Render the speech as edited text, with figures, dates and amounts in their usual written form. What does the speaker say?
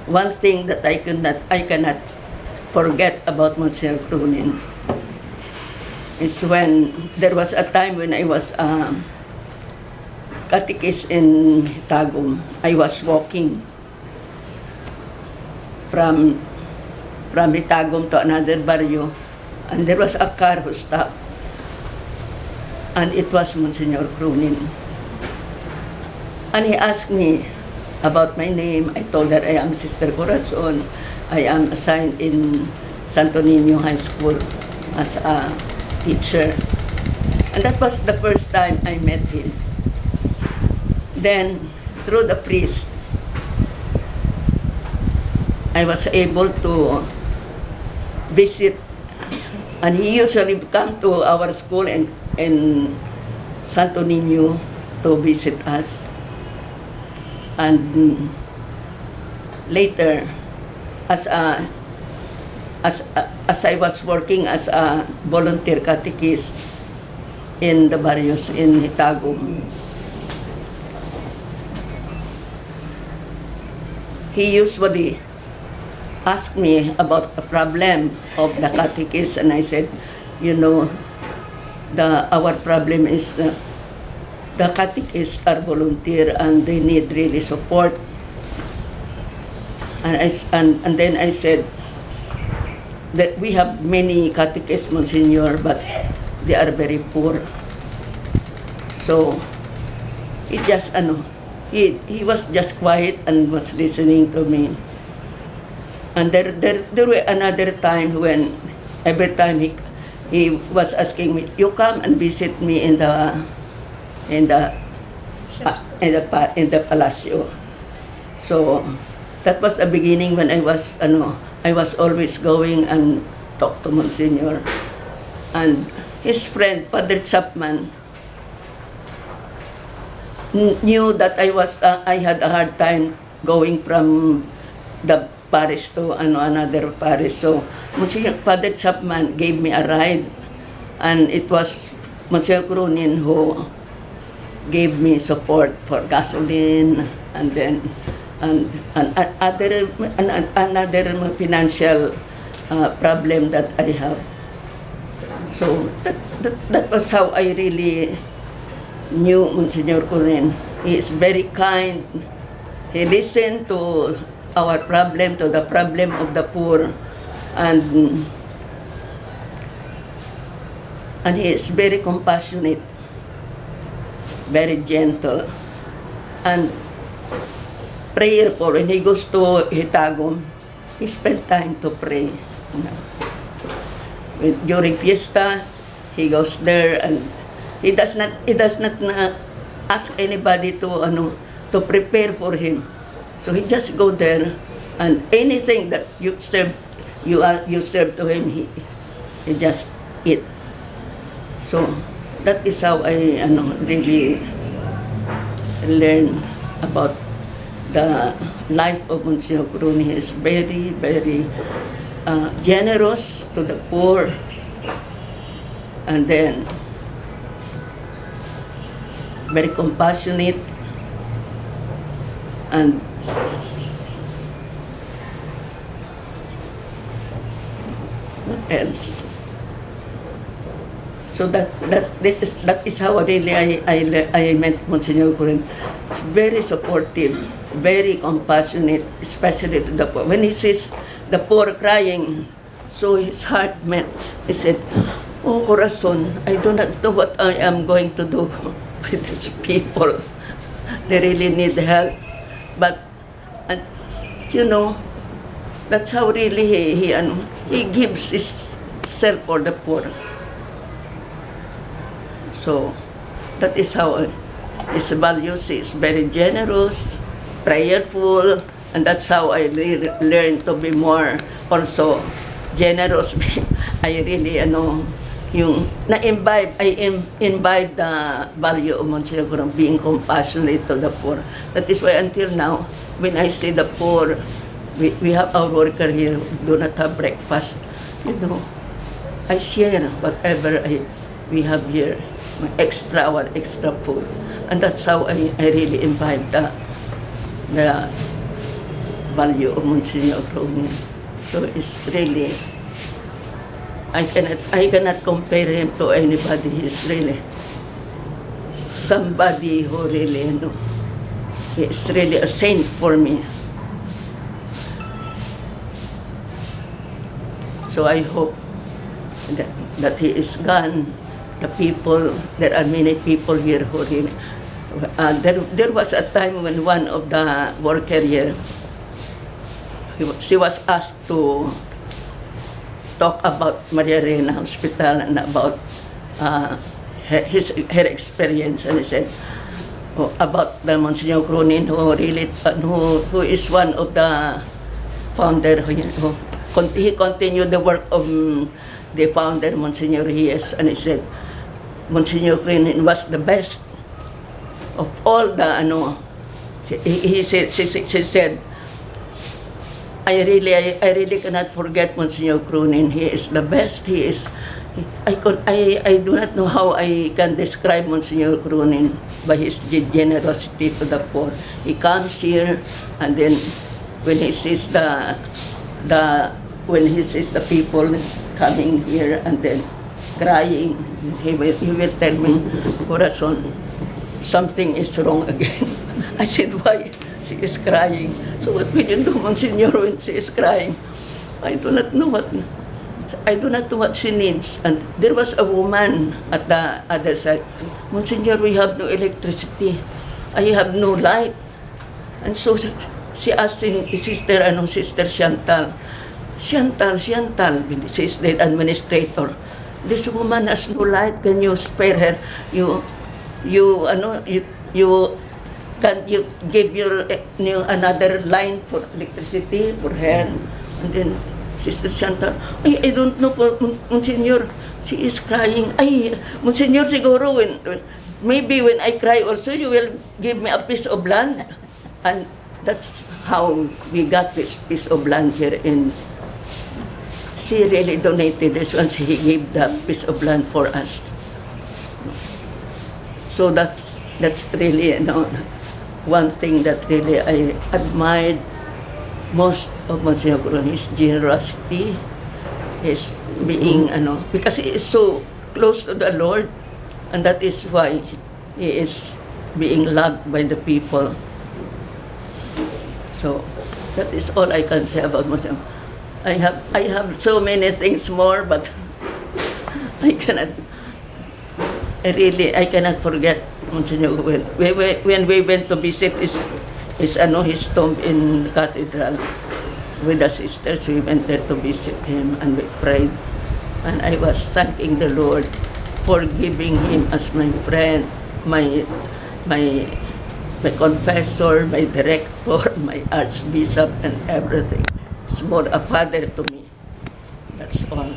one thing that I cannot forget about Monsignor Cronin is when there was a time when I was catechist in Tagum. I was walking from Tagum to another barrio, and there was a car who stopped, and it was Monsignor Cronin. And he asked me about my name. I told her I am Sister Corazon. I am assigned in Santo Niño High School as a teacher. And that was the first time I met him. Then, through the priest, I was able to visit, and he usually come to our school in Santo Niño to visit us. And later, as I was working as a volunteer catechist in the barrios in Hitagum, he usually asked me about the problem of the catechist, and I said, you know, our problem is the catechists are volunteer and they need really support. And then I said that we have many catechists, Monsignor, but they are very poor. So he just he was just quiet and was listening to me. And there were another time when every time he was asking me, you come and visit me in the Palacio. So that was the beginning when I was always going and talk to Monsignor. And his friend, Father Chapman, knew that I had a hard time going from the parish to another parish. So Father Chapman gave me a ride, and it was Monsignor Cronin who gave me support for gasoline, and then another financial problem that I have. So that was how I really knew Monsignor Cronin. He is very kind. He listened to our problem, to the problem of the poor, and he is very compassionate, very gentle, and prayerful. When he goes to Hitagum, he spent time to pray. During fiesta, he goes there, and he does not ask anybody to prepare for him. So he just go there, and anything that you serve to him, he just eat. So that is how I really learn about the life of Monsignor Cronin. He is very, very generous to the poor, and then very compassionate, and what else? So that is how really I met Monsignor Cronin. It's very supportive, very compassionate, especially to the poor. When he sees the poor crying, so his heart melts. He said, "Oh, Corazon, I do not know what I am going to do with these people. They really need help." But that's how really he gives himself for the poor. So that is how his values. He is very generous, prayerful, and that's how I learned to be more also generous. I really imbibe the value of Monsignor Cronin, being compassionate to the poor. That is why until now, when I see the poor, we have our worker here who do not have breakfast. I share whatever we have here, our extra food, and that's how I really imbibe the value of Monsignor Cronin. So it's really, I cannot compare him to anybody. He's really somebody who really, he's really a saint for me. So I hope that he is gone. The people, there are many people here who really, there was a time when one of the worker here, she was asked to talk about Maria Reina Hospital and about her experience, and he said about the Monsignor Cronin, who really who is one of the founder, he continued the work of the founder, Monsignor Reyes, and he said Monsignor Cronin was the best of all the she said, I really cannot forget Monsignor Cronin. He is the best. He is. I do not know how I can describe Monsignor Cronin by his generosity to the poor. He comes here, and then when he sees the people coming here and then crying, he will tell me, Corazon, something is wrong again. I said, why? She is crying. So what will you do, Monsignor, when she is crying? I do not know what she needs. And there was a woman at the other side. Monsignor, we have no electricity. I have no light. And so she asked Sister Chantal, she is the administrator. This woman has no light. Can you spare her? Can you give your another line for electricity for her? And then Sister Chantal, I don't know for Monsignor. She is crying. Monsignor, siguro maybe when I cry also, you will give me a piece of land. And that's how we got this piece of land here in. She really donated this once he gave that piece of land for us. So that's really one thing that really I admired most of Monsignor Cronin, his generosity, his being because he is so close to the Lord, and that is why he is being loved by the people. So that is all I can say about Monsignor. I have so many things more, but I cannot forget Monsignor. When we went to visit his tomb in cathedral with the sisters, we went there to visit him and we prayed. And I was thanking the Lord for giving him as my friend, my confessor, my director, my archbishop, and everything. It's more a father to me. That's all.